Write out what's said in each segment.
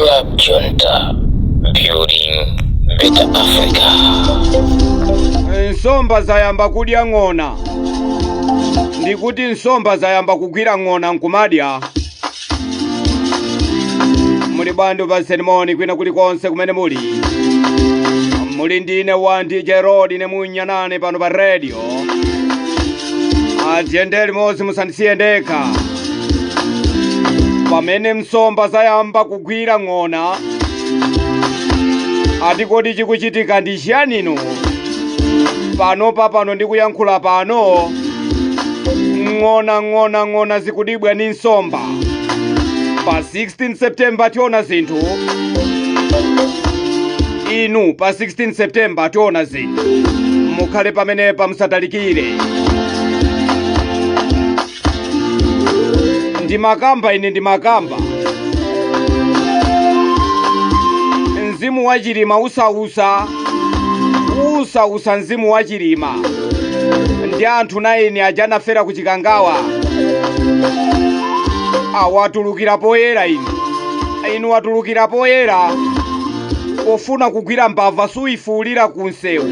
Club Junta, building better Africa. Nsomba zayamba kudya ng'ona. Ndikuti nsomba zayamba kugwira ng'ona nkumadya. Muli bandu ba sermoni kwina kulikonse kumene muli. Muli ndine wandi Jerodi ne munyanane pano pa radio. Ajendeli mozi musandisiye ndekha. Pamene nsomba zayamba kugwira ng'ona. Ati kodi chikuchitika ndi chiyani? Pano ndikuyankhula pano. Ng'ona zikudibwa ni nsomba. Pa 16 September tiona zinthu. Inu pa 16 September tiona zinthu. Mukhale pamenepa musatalikire. Ndi makamba. Mzimu wachilima usausa mzimu wachilima. Ndi anthu 9 ajanafera kuchikangawa. Awatulukira poyera inu watulukira poyera. Pofuna kugwira mbava suyifuulira kunsewu.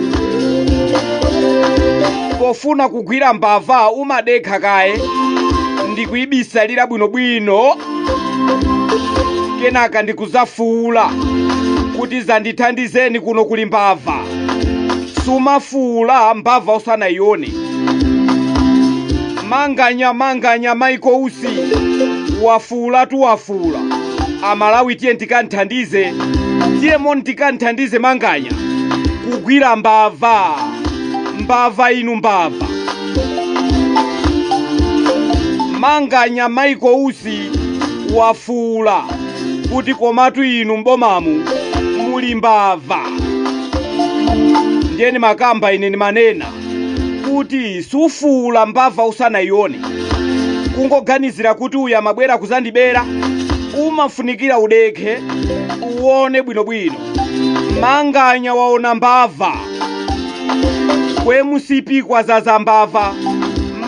Pofuna kugwira mbava umadekha kaye. Ndikuyibisalira bwinobwino. Kenaka ndikuzafuula kuti zandithandizeni kuno kuli mbava. Sumafuula mbava usanayione. Manganya maiko usi. Wafuula. Amalawi tiye ndikanthandize. Ndikanthandize manganya. Kugwira mbava. Mbava. Manganya maiko usi. Wafuula. Kuti komatu inu mbomamu. Muli mbava. Ndiyeni makamba ine manena. Kuti sufuula mbava usanayione. Kungoganizira kuti uya mabwera kuzandibera. Umafunikira udekhe. Uone bwinobwino. Manganya waona mbava. Kwe musipi kwa zaza mbava.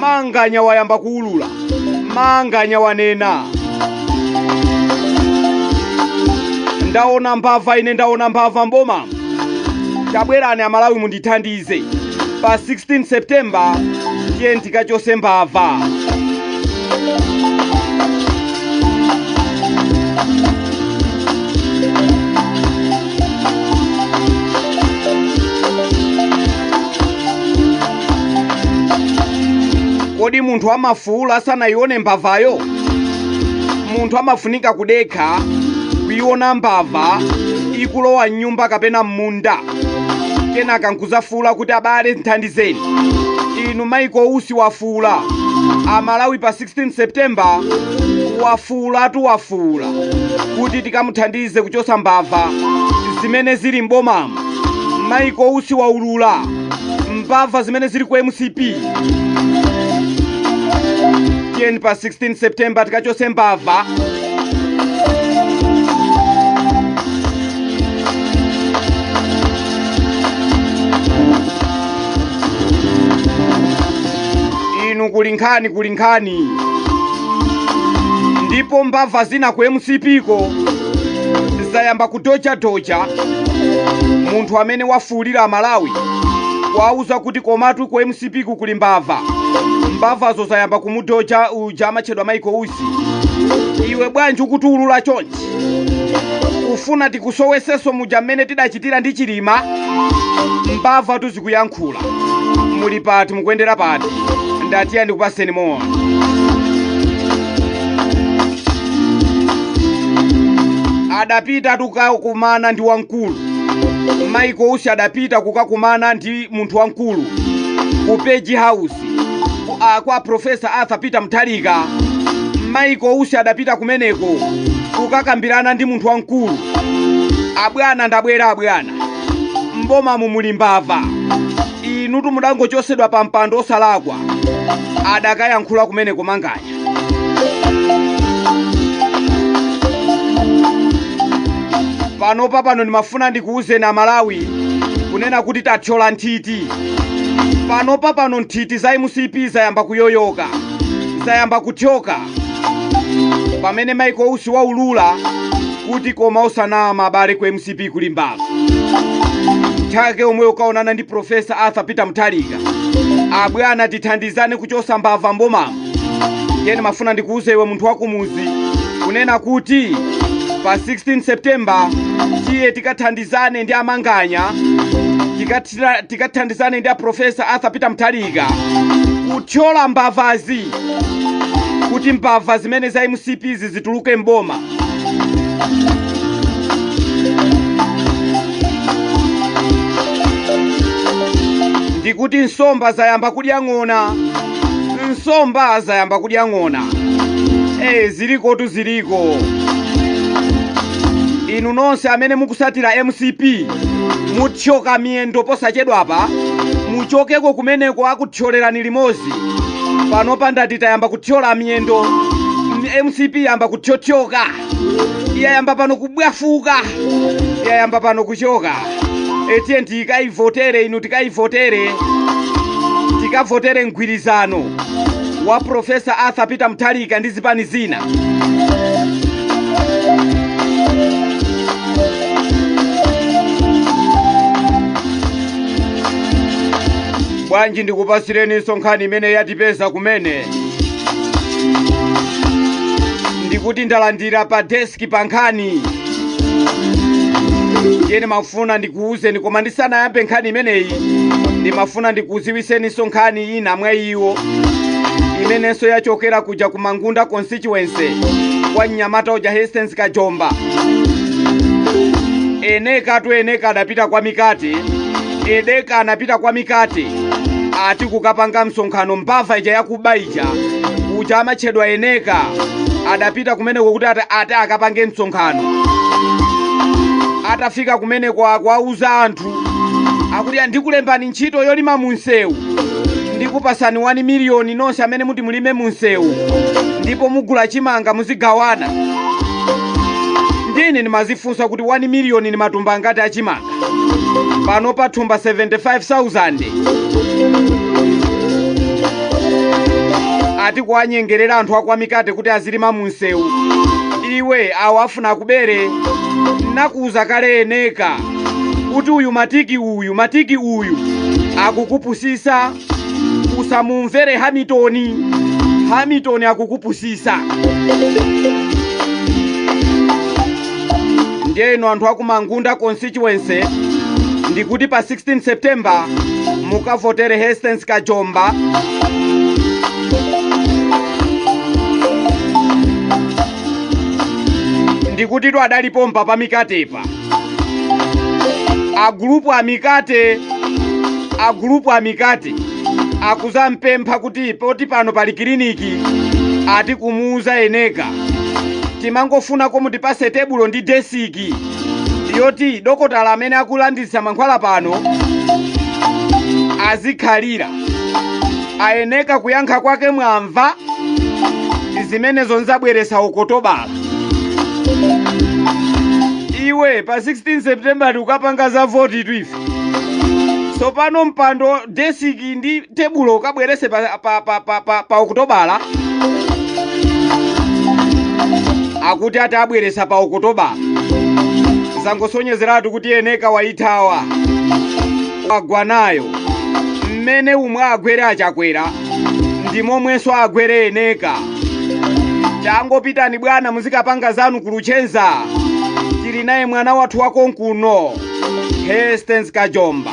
Manganya wayamba kuulula. Manganya wanena. Ndaona mbava mboma. Tabwerani amalawi mundithandize. Pa 16 September tiye ndikachose mbava. Kodi munthu amafuula asanayione mbavayo? Munthu amafunika kudekha kuyiona mbava ikulowa nyumba kapena munda. Kenaka nkuzafuula kuti abale nthandizeni. Inu maiko usi wafuula. Amalawi pa 16 September wafuula. Kuti tikamuthandize kuchosa mbava zimene zili mbomamu. Maiko usi waulula. Mbava zimene zili ku MCP. Tiyeni pa 16 September tikachose mbava. Inu kulinkhani. Ndipo mbava zina ku MCP ko zayamba kutocha. Munthu amene wafuulira Malawi wauza kuti komatu ku MCP kuli mbava. Mbavazo zayamba kumutocha uja amachedwa maiko usi. Iwe bwanji ukutulula chonchi. Ufuna tikusoweseso muja mmene tidachitira ndi chilima. Mbava tuzikuyankhula. Muli pati mukuyendera pati. Ndatiya ndikupaseni mowa. Adapita tukakumana ndi wankulu. Maiko usi adapita kukakumana ndi munthu wankulu. Ku Page House. Kwa Professor Arthur Peter Mutharika. Maiko usi adapita kumeneko kukakambirana ndi munthu wankulu. Abwana ndabwera. Mboma muli mbava. Inu tumudangochosedwa pa mpando osalakwa. Adakayankhula kumeneko manganya. Pano ndimafuna ndikuuzeni Amalawi kunena kuti tathyola nthiti. Pano nthiti za MCP zayamba kuyoyoka. Zayamba kuthyoka. Pamene maiko usi waulula kuti koma usanama abale ku MCP kuli mbava. Chake omwe ukaonana ndi Profesa Arthur Peter Mutharika abwana tithandizane kuchosa mbava mbomamo. Yeni mafuna ndikuuze iwe munthu wakumuzi kunena kuti pa 16 September tiye tikathandizane ndi amanganya, tikathandizane ndi Profesa Arthur Peter Mutharika kuthyola mbavazi kuti mbava zimene za MCP zituluke mboma. Ndikuti nsomba zayamba kudya ng'ona, nsomba zayamba kudya ng'ona. Ziliko ziliko. Inu nonse amene mukusatira MCP muthyoka miyendo posachedwapa, muchokeko kumeneko akuthyolelani limozi. Panopa ndati tayamba kuthyola miyendo, MCP yamba kuthyothyoka, yayamba pano kubwafuka, yayamba pano kuchoka. Etiye tikaivotere inu, tikaivotere, tikavotere mgwirizano wa Profesa Arthur Peter Mutharika ndi zipani zina. Bwanji ndikupasireni nsonkhani imene yatipeza kumene. Ndikuti ndalandira pa deski pa nkhani. Yeni mafuna ndikuuze koma ndisanayambe nkhani imeneyi ndimafuna ndikuziwiseni nsonkhani ina mwa iwo imenenso yachokera kuja ku Mangunda constituency kwa Nyamata uja Hastings Kajomba. Eneka adapita kwa Mikate, Edeka anapita kwa Mikate ati kukapanga msonkhano mbava ija yakubaija uja amachedwa Eneka adapita kumene kuti ati akapange msonkhano. Atafika kumene kwauza anthu akuti ndikulembani ntchito yolima munsewu, ndikupasani 1 million nonse amene muti mulime munsewu, ndipo mugula chimanga muzigawana. Ndine ndimazifunsa kuti 1 million ni matumba angati achimanga. Pano pa thumba 75,000. Ati kuwanyengerera anthu akwa Mikate kuti azilima munsewu. Iwe awafuna kubere nakuuza kale Eneka kuti uyu matiki uyu akukupusisa, usamumvere Hamilton akukupusisa. Ndiyeno anthu aku Mangunda constituency ndikuti pa 16 September mukavotere Hastings Kajomba. Ndikuti adalipompa pa Mikatepa. Agrupu amikate akuzampempha kuti poti pano pali kliniki ati kumuuza Eneka timangofuna komuti pase tebulo ndi desiki yoti dokotala amene akulandisa mankhwala pano azikhalira. Ayeneka kuyankha kwake mwamva zimene zonzabweresa ukotobala. Iwe pa 16 September ukapanga za vote twife. So pano mpando desiki ndi tebulo ukabwerese pa ukotobala. Akuti ati abweresa pa ukotobala. Zangosonyezeratu kuti Eneka waithawa. Agwanayo. Mmene umwe agwere achakwera ndimomwenso agwere Eneka. Changopitani bwana muzikapanga zanu kuluchenza. Tili naye mwana wathu wako nkuno Hastings Kajomba.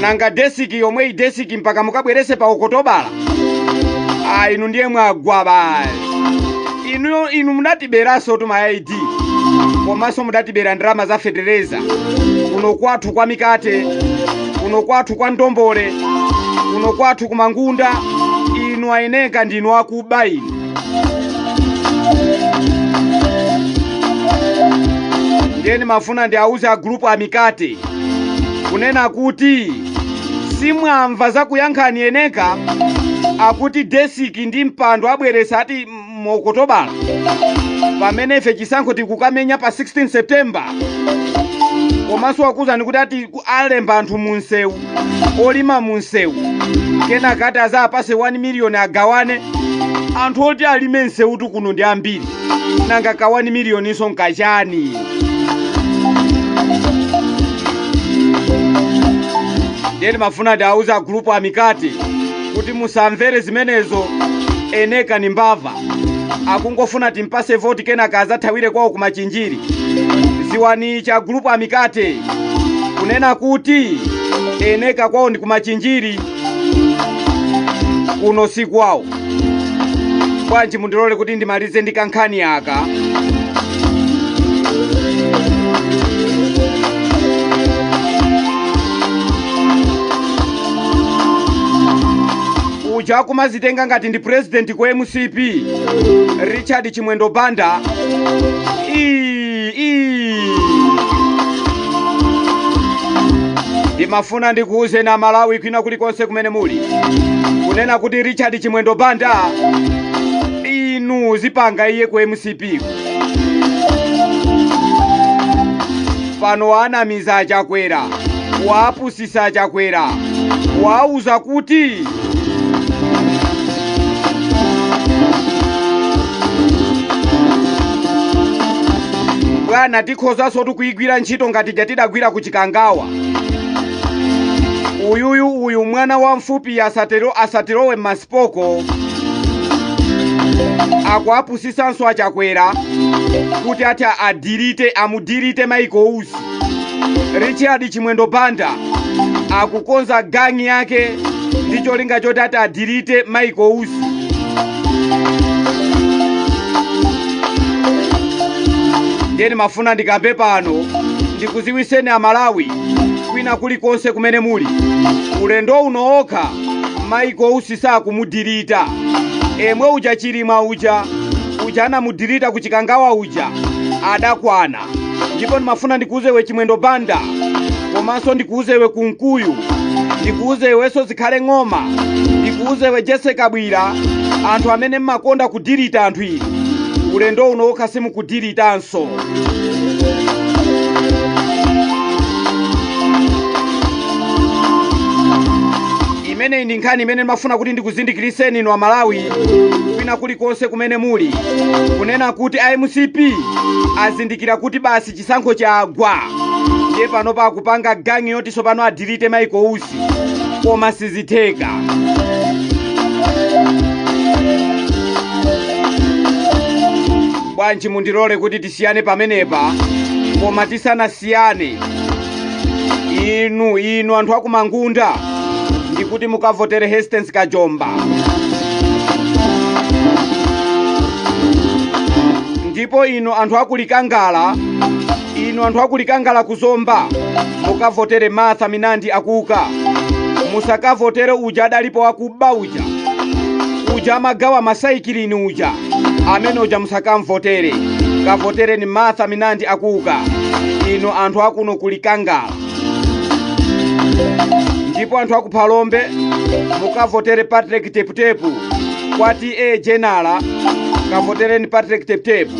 Nanga desiki yomwe desiki mpaka mukabwerese pa ukotobala. Inu ndiye mwagwa bale. Inu munatiberaso tuma ID. Komanso mudatibera ndrama za Federeza. Kuno kwathu kwa Mikate, kuno kwathu kwa Ndombole, kuno kwathu ku Mangunda. Inu Eneka ndinu akuba inu. Ndiyeni mafuna ndi auza grupu amikate kunena kuti simwamva za kuyankhani Eneka akuti desiki ndi mpando abweresa ati mokotobala pamene ife chisankho tikukamenya pa 16 September. komanso akuzani kuti ati alemba anthu munsewu olima munsewu kenaka ati azapase 1 miliyoni agawane anthu oti alime nsewutu kuno ndi ambiri nanga ka 1 miliyoniso nkachani. Ndiyeni mafuna ndauza gulupu amikati kuti musamvere zimenezo eneka ni mbava akungofuna timpase voti kenaka azathawire kwawo kumachinjiri. Ziwani cha gulupu amikate kunena kuti eneka kwawo ndi kumachinjiri kuno si kwawo. Bwanji mundilole kuti ndimalize ndi kankhani aka. Uja kumazitenga ngati ndi president kwa MCP Richard Chimwendo Banda ndimafuna ndikuuze na Malawi kwina kulikonse kumene muli kunena kuti Richard Chimwendo Banda inu zipanga iye kwa MCP pano anamiza achakwera waapusisa achakwera wauza kuti bwana tikhozaso tikuyigwira ntchito ngati jatidagwira ku Chikangawa. Uyu mwana wa mfupi asatirowe masipoko akuapusisanso achakwera kuti ati amudirite Michael Usi. Richard Chimwendo Banda akukonza gangi yake ndicho linga choti ati adirite Michael Usi. Ndiyeni mafuna ndikambe pano ndikuziwiseni Amalawi kwina kulikonse kumene muli ulendo uno okha Michael Usi sakumudirita. Emwe uja Chilima uja anamudirita ku Chikangawa uja adakwana. Ndipo ndimafuna ndikuuzewe Chimwendo Banda komanso ndikuuzewe Kunkuyu ndikuuzewenso Zikhale Ng'oma ndikuuzewe Jesse Kabwira anthu amene mmakonda kudirita anthu ili ulendo uno okha simukudiritanso. Imene ndi nkhani imene ndimafuna kuti ndikuzindikiriseni inu Amalawi kwina kulikonse kumene muli kunena kuti MCP azindikira kuti basi chisankho chagwa ndiye pano pakupanga gangi yoti sopano adirite Michael Usi koma sizitheka. Bwanji mundilole kuti tisiyane pamenepa koma tisanasiyane inu anthu akumangunda ndikuti mukavotere Hastings Kajomba. Ndipo inu anthu akulikangala kuzomba mukavotere Martha Minandi akuka. Musakavotere uja adalipo akuba uja amagawa masaikilini uja amene uja musakamvotere. Kavotere ni Martha Minandi akuka inu anthu akuno kulikangala. Ndipo anthu akuphalombe mukavotere Patrick Teputepu kwati General kavotere ni Patrick Teputepu.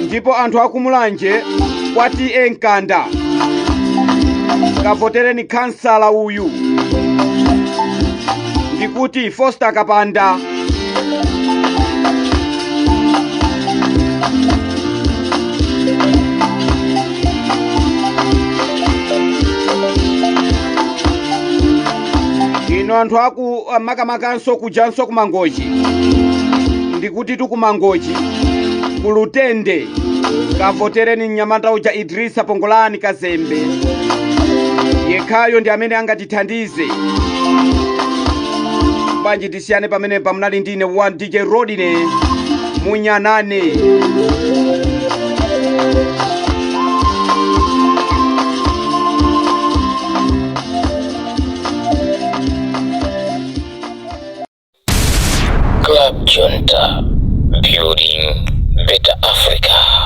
Ndipo anthu akumulanje kwati Nkanda kavotere ni kansala uyu ndikuti Foster Kapanda. Ino anthu aku makamakanso kujanso kumangoji ndikuti tukumangoji kulutende kavotere ni Mnyamata uja Idrisa Pongolani Kazembe yekhayo ndi amene angatithandize. Bwanji tisiyane pamene pamunali ndine wa DJ Rodine Munyanane. Club Junta, building better Africa.